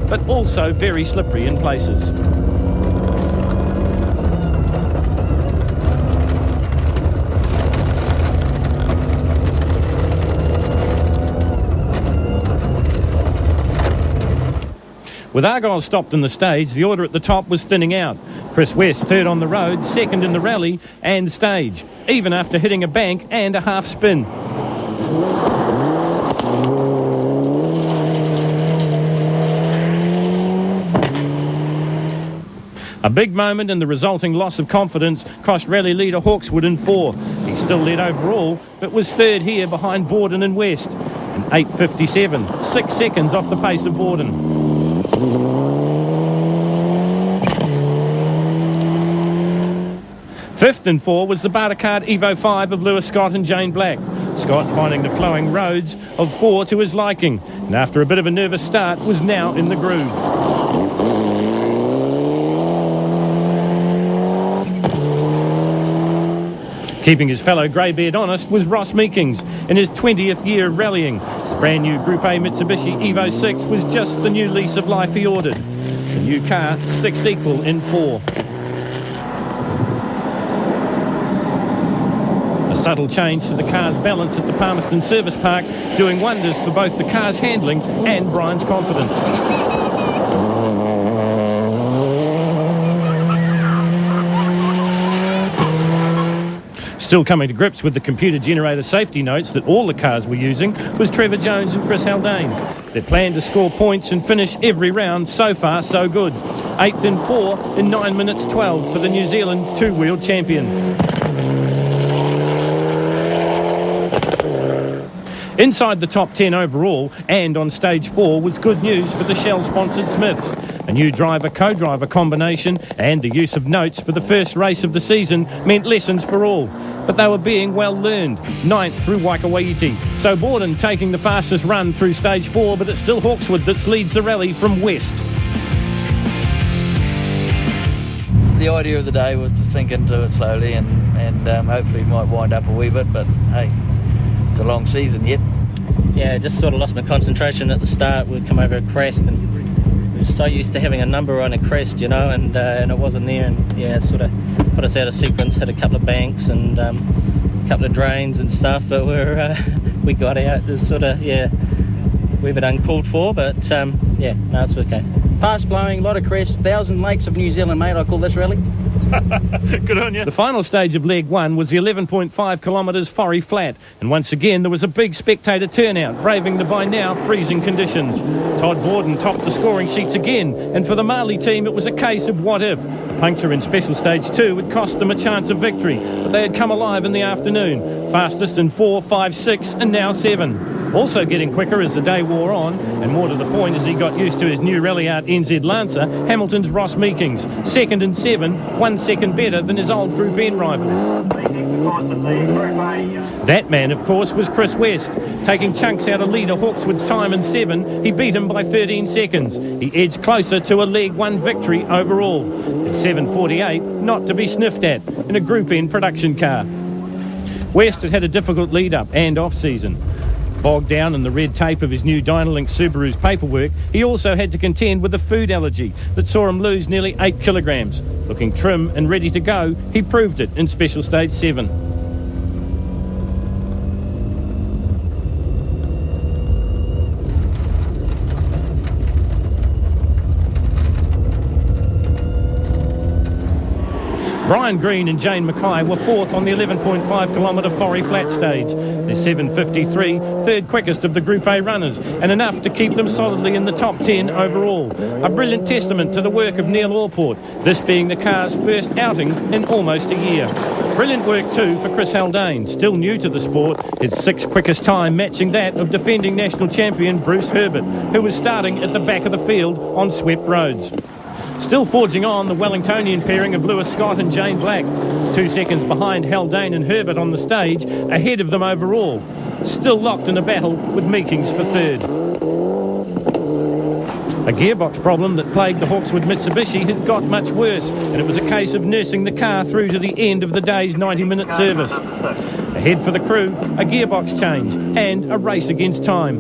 but also very slippery in places. With Argyle stopped in the stage, the order at the top was thinning out. Chris West third on the road, second in the rally and stage, even after hitting a bank and a half spin. A big moment, and the resulting loss of confidence cost rally leader Hawkswood in 4. He still led overall, but was third here behind Borden and West. In 8.57, 6 seconds off the pace of Borden. Fifth in 4 was the Bartercard Evo 5 of Lewis Scott and Jane Black. Scott finding the flowing roads of 4 to his liking, and after a bit of a nervous start was now in the groove. Keeping his fellow greybeard honest was Ross Meekings in his 20th year of rallying. His brand new Group A Mitsubishi Evo 6 was just the new lease of life he ordered. The new car, 6th equal in 4. A subtle change to the car's balance at the Palmerston Service Park, doing wonders for both the car's handling and Brian's confidence. Still coming to grips with the computer-generated safety notes that all the cars were using was Trevor Jones and Chris Haldane. Their plan to score points and finish every round, so far so good. 8th in 4 in 9 minutes 12 for the New Zealand two-wheel champion. Inside the top 10 overall and on stage 4 was good news for the Shell-sponsored Smiths. A new driver-co-driver combination and the use of notes for the first race of the season meant lessons for all. But they were being well learned. 9th through Waikawaiti. So Borden taking the fastest run through stage 4, but it's still Hawkswood that leads the rally from West. The idea of the day was to sink into it slowly and hopefully might wind up a wee bit, but hey, it's a long season yet. Yeah, just sort of lost my concentration at the start. We'd come over a crest and we were so used to having a number on a crest, you know, and it wasn't there, and yeah, sort of put us out of sequence, hit a couple of banks and a couple of drains and stuff, but we got out. It was sort of, yeah, we were uncalled for, but yeah, no, it's okay. Fast blowing, a lot of crests, 1,000 lakes of New Zealand, mate, I call this rally. Good on you. The final stage of leg 1 was the 11.5 kilometres Forry Flat, and once again there was a big spectator turnout, braving the by now freezing conditions. Todd Borden topped the scoring sheets again, and for the Marley team it was a case of what if. A puncture in special stage 2 would cost them a chance of victory, but they had come alive in the afternoon. Fastest in 4, 5, 6 and now 7. Also getting quicker as the day wore on, and more to the point as he got used to his new rally out NZ Lancer, Hamilton's Ross Meekings. 2nd in 7, 1 second better than his old Group N rival. That man, of course, was Chris West. Taking chunks out of leader Hawkswood's time in 7, he beat him by 13 seconds. He edged closer to a leg 1 victory overall. It's 7.48, not to be sniffed at, in a Group N production car. West had a difficult lead-up and off-season. Bogged down in the red tape of his new Dynalink Subaru's paperwork, he also had to contend with a food allergy that saw him lose nearly 8 kilograms. Looking trim and ready to go, he proved it in Special Stage 7. Brian Green and Jane Mackay were 4th on the 11.5 kilometre Forry Flat stage. They're 7.53, third quickest of the Group A runners, and enough to keep them solidly in the top 10 overall. A brilliant testament to the work of Neil Allport, this being the car's first outing in almost a year. Brilliant work too for Chris Haldane, still new to the sport, his 6th quickest time matching that of defending national champion Bruce Herbert, who was starting at the back of the field on swept roads. Still forging on, the Wellingtonian pairing of Lewis Scott and Jane Black. 2 seconds behind Haldane and Herbert on the stage, ahead of them overall. Still locked in a battle with Meekings for 3rd. A gearbox problem that plagued the Hawkswood Mitsubishi had got much worse, and it was a case of nursing the car through to the end of the day's 90-minute service. Ahead for the crew, a gearbox change and a race against time.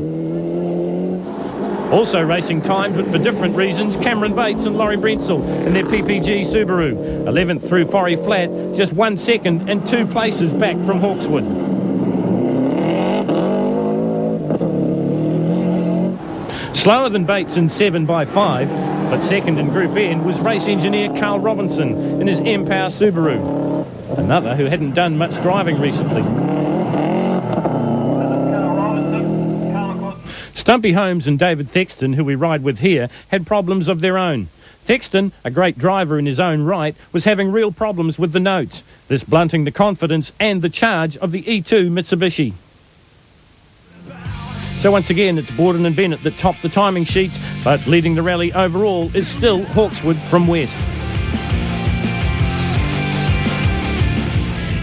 Also racing timed, but for different reasons, Cameron Bates and Laurie Brentzel in their PPG Subaru. 11th through Forry Flat, just 1 second and 2 places back from Hawkeswood. Slower than Bates in 7 by 5, but second in Group N was race engineer Carl Robinson in his M-Power Subaru, another who hadn't done much driving recently. Stumpy Holmes and David Thexton, who we ride with here, had problems of their own. Thexton, a great driver in his own right, was having real problems with the notes, this blunting the confidence and the charge of the E2 Mitsubishi. So once again, it's Borden and Bennett that top the timing sheets, but leading the rally overall is still Hawkeswood from West.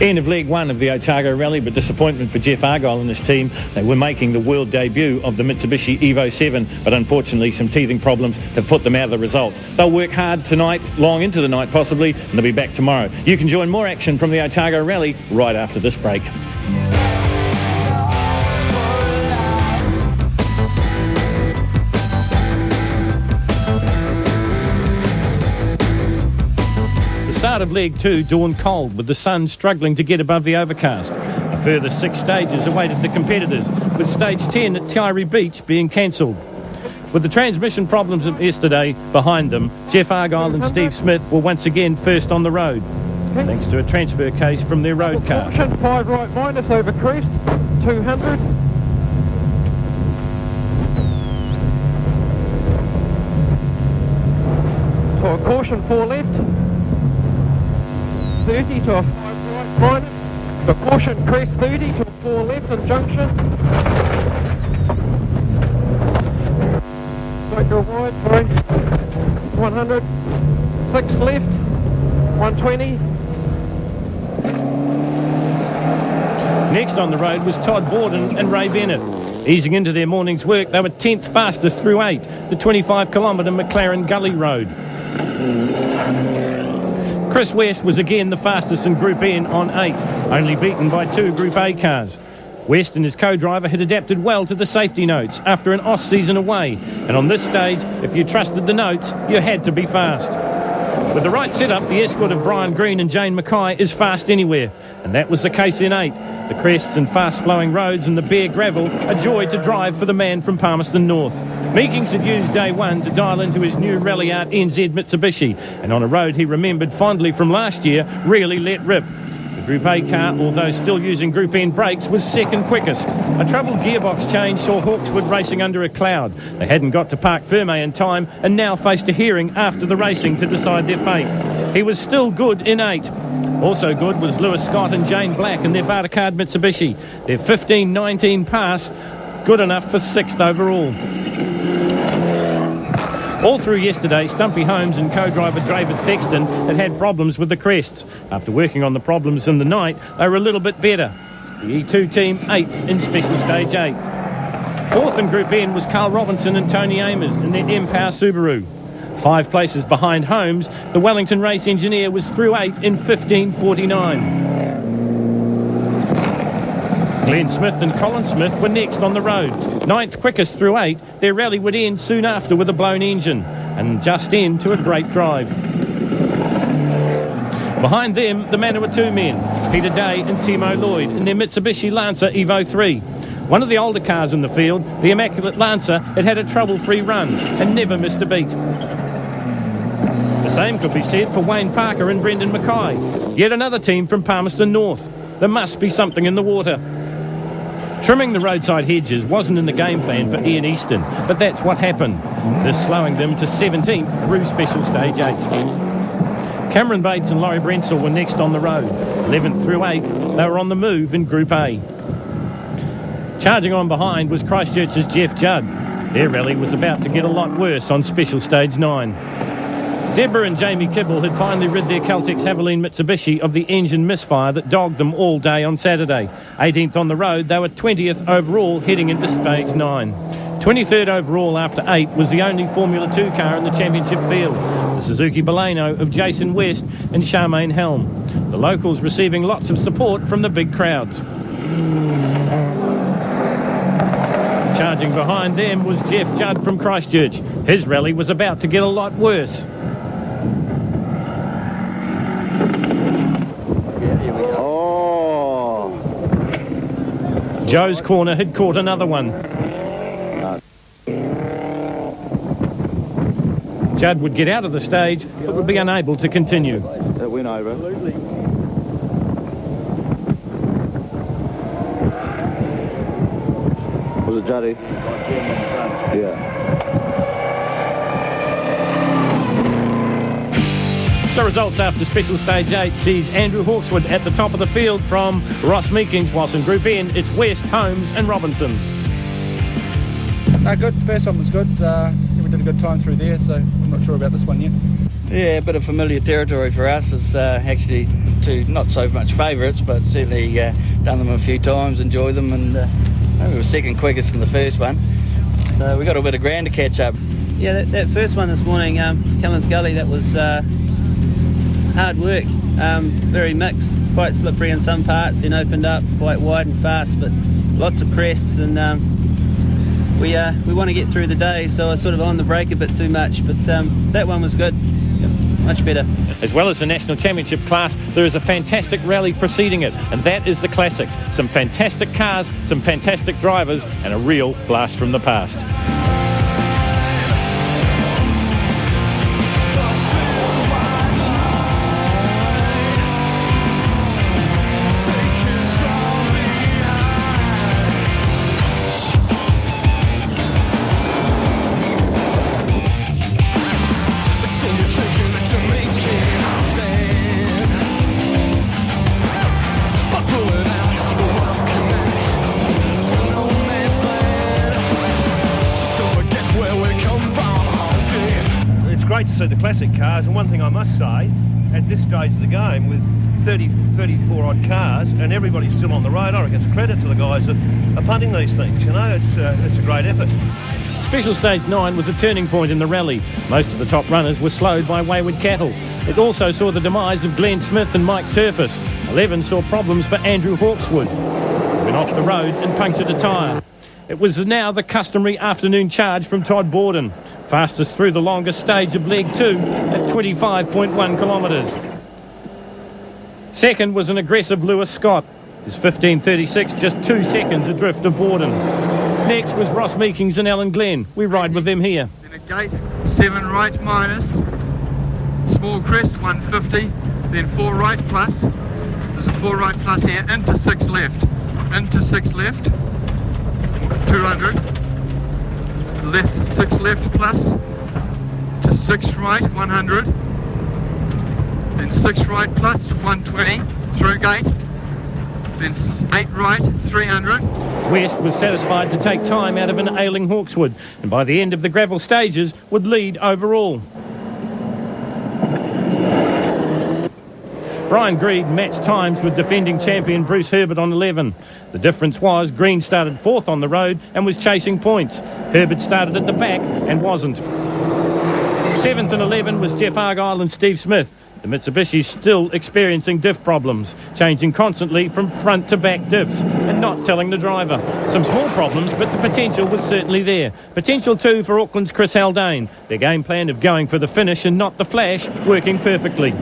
End of leg 1 of the Otago rally, but disappointment for Jeff Argyle and his team. They were making the world debut of the Mitsubishi Evo 7, but unfortunately some teething problems have put them out of the results. They'll work hard tonight, long into the night possibly, and they'll be back tomorrow. You can join more action from the Otago rally right after this break. Start of leg 2 dawned cold, with the sun struggling to get above the overcast. A further 6 stages awaited the competitors, with stage 10 at Tyree Beach being cancelled. With the transmission problems of yesterday behind them, Jeff Argyle and Steve Smith were once again first on the road, thanks to a transfer case from their road car. Caution, 5 right minus over crest, 200. So a caution 4 left. 30 to a 5 right minus, the caution crest 30 to a 4 left in junction. Take your wide, sorry. 100, 6 left, 120. Next on the road was Todd Borden and Ray Bennett. Easing into their morning's work, they were 10th fastest through 8, the 25-kilometre McLaren Gully Road. Chris West was again the fastest in Group N on 8, only beaten by 2 Group A cars. West and his co-driver had adapted well to the safety notes after an OS season away, and on this stage, if you trusted the notes, you had to be fast. With the right setup, the escort of Brian Green and Jane Mackay is fast anywhere, and that was the case in 8. The crests and fast-flowing roads and the bare gravel, a joy to drive for the man from Palmerston North. Meekings had used day 1 to dial into his new Rally Art NZ Mitsubishi, and on a road he remembered fondly from last year, really let rip. The Group A car, although still using Group N brakes, was second quickest. A troubled gearbox change saw Hawkeswood racing under a cloud. They hadn't got to Park Ferme in time and now faced a hearing after the racing to decide their fate. He was still good in 8. Also good was Lewis Scott and Jane Black in their Bartercard Mitsubishi. Their 15-19 pass, good enough for 6th overall. All through yesterday, Stumpy Holmes and co-driver David Thexton had problems with the crests. After working on the problems in the night, they were a little bit better. The E2 team 8th in Special Stage 8. 4th in Group N was Carl Robinson and Tony Amers in their M-Power Subaru. 5 places behind Holmes, the Wellington race engineer was through 8 in 15:49. Glenn Smith and Colin Smith were next on the road. 9th quickest through 8, their rally would end soon after with a blown engine, and just end to a great drive. Behind them, the Manawatu men, Peter Day and Timo Lloyd in their Mitsubishi Lancer Evo 3. One of the older cars in the field, the Immaculate Lancer, had a trouble-free run and never missed a beat. The same could be said for Wayne Parker and Brendan Mackay. Yet another team from Palmerston North. There must be something in the water. Trimming the roadside hedges wasn't in the game plan for Ian Easton, but that's what happened. This slowing them to 17th through Special Stage 8. Cameron Bates and Laurie Brentzel were next on the road. 11th through 8, they were on the move in Group A. Charging on behind was Christchurch's Jeff Judd. Their rally was about to get a lot worse on Special Stage 9. Deborah and Jamie Kibble had finally rid their Caltex Haviline Mitsubishi of the engine misfire that dogged them all day on Saturday. 18th on the road, they were 20th overall heading into Stage 9. 23rd overall after 8 was the only Formula 2 car in the championship field, the Suzuki Baleno of Jason West and Charmaine Helm. The locals receiving lots of support from the big crowds. Charging behind them was Jeff Judd from Christchurch. His rally was about to get a lot worse. Joe's corner had caught another one. Judd would get out of the stage, but would be unable to continue. That went over. Was it Juddy? Yeah. The results after Special Stage 8 sees Andrew Hawkswood at the top of the field from Ross Meekings, whilst in Group N it's West, Holmes and Robinson. Good. First one was good. We did a good time through there, so I'm not sure about this one yet. Yeah, a bit of familiar territory for us. It's actually two not so much favourites, but certainly done them a few times, enjoyed them, and we were second quickest in the first one. So we got a bit of ground to catch up. Yeah, that first one this morning, Cummins Gully, that was hard work. Very mixed, quite slippery in some parts, then opened up quite wide and fast, but lots of crests, and we want to get through the day, so I was sort of on the brake a bit too much, but that one was good. Much better. As well as the National Championship class, there is a fantastic rally preceding it, and that is the Classics. Some fantastic cars, some fantastic drivers, and a real blast from the past. Great to see the classic cars, and one thing I must say, at this stage of the game with 34 odd cars and everybody's still on the road, I reckon it's a credit to the guys that are punting these things, you know. It's a great effort. Special Stage 9 was a turning point in the rally. Most of the top runners were slowed by wayward cattle. It also saw the demise of Glenn Smith and Mike Turfus. 11 saw problems for Andrew Hawkswood. He went off the road and punctured a tyre. It was now the customary afternoon charge from Todd Borden. Fastest through the longest stage of leg 2 at 25.1 kilometres. Second was an aggressive Lewis Scott. His 15.36 just 2 seconds adrift of Borden. Next was Ross Meekings and Alan Glenn. We ride with them here. Then a gate, 7 right minus, small crest, 150, then 4 right plus. There's a 4 right plus here, into 6 left, 200. Left 6 left plus to 6 right 100, then 6 right plus 120 through gate, then 8 right 300. West was satisfied to take time out of an ailing Hawkswood, and by the end of the gravel stages would lead overall. Brian Greed matched times with defending champion Bruce Herbert on 11. The difference was Green started 4th on the road and was chasing points. Herbert started at the back and wasn't. 7th and 11 was Jeff Argyle and Steve Smith. The Mitsubishi still experiencing diff problems, changing constantly from front to back diffs and not telling the driver. Some small problems, but the potential was certainly there. Potential too for Auckland's Chris Haldane. Their game plan of going for the finish and not the flash working perfectly.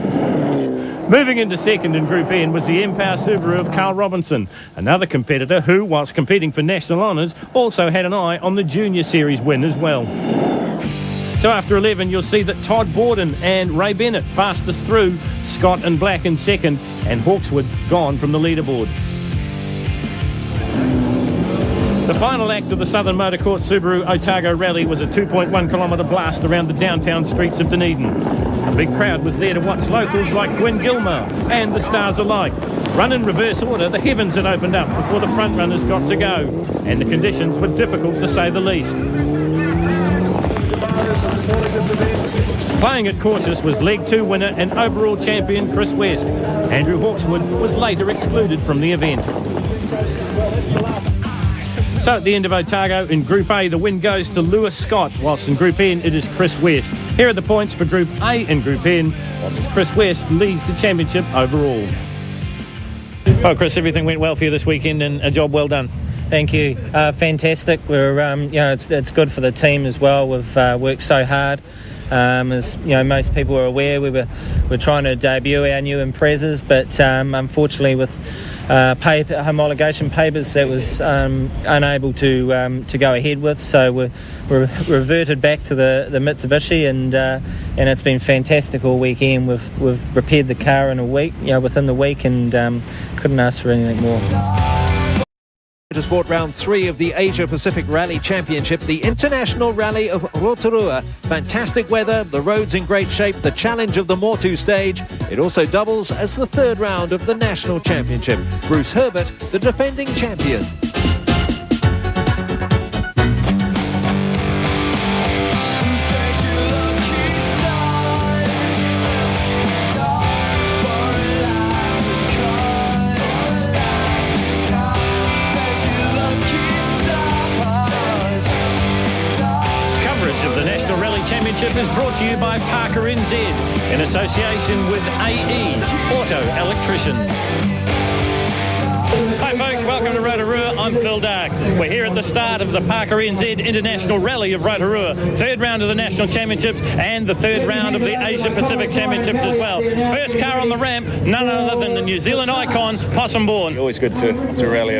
Moving into second in Group N was the Empower Subaru of Carl Robinson, another competitor who, whilst competing for national honours, also had an eye on the Junior Series win as well. So after 11, you'll see that Todd Borden and Ray Bennett fastest through, Scott and Black in second, and Hawkswood gone from the leaderboard. The final act of the Southern Motor Court Subaru Otago Rally was a 2.1 kilometre blast around the downtown streets of Dunedin. A big crowd was there to watch locals like Gwyn Gilmore and the stars alike. Run in reverse order, the heavens had opened up before the front runners got to go, and the conditions were difficult to say the least. Playing it cautious was Leg 2 winner and overall champion Chris West. Andrew Hawkswood was later excluded from the event. So at the end of Otago, in Group A, the win goes to Lewis Scott, whilst in Group N, it is Chris West. Here are the points for Group A and Group N, whilst Chris West leads the championship overall. Well, Chris, everything went well for you this weekend and a job well done. Thank you. Fantastic. We're, it's good for the team as well. We've worked so hard. As most people are aware, we're trying to debut our new Imprezas, but unfortunately with homologation papers, that was unable to go ahead with. So we're reverted back to the Mitsubishi, and it's been fantastic all weekend. We've repaired the car in a week, within the week, and couldn't ask for anything more. Motorsport Round 3 of the Asia Pacific Rally Championship, the International Rally of Rotorua. Fantastic weather, the roads in great shape, the challenge of the Motu stage. It also doubles as the third round of the National Championship. Bruce Herbert, the defending champion. Championship is brought to you by Parker NZ in association with AE Auto Electricians. Hi folks, welcome to Rotorua. I'm Phil Dark. We're here at the start of the Parker NZ International Rally of Rotorua. Third round of the National Championships and the third round of the Asia Pacific Championships as well. First car on the ramp, none other than the New Zealand icon, Possum Born. Always good to rally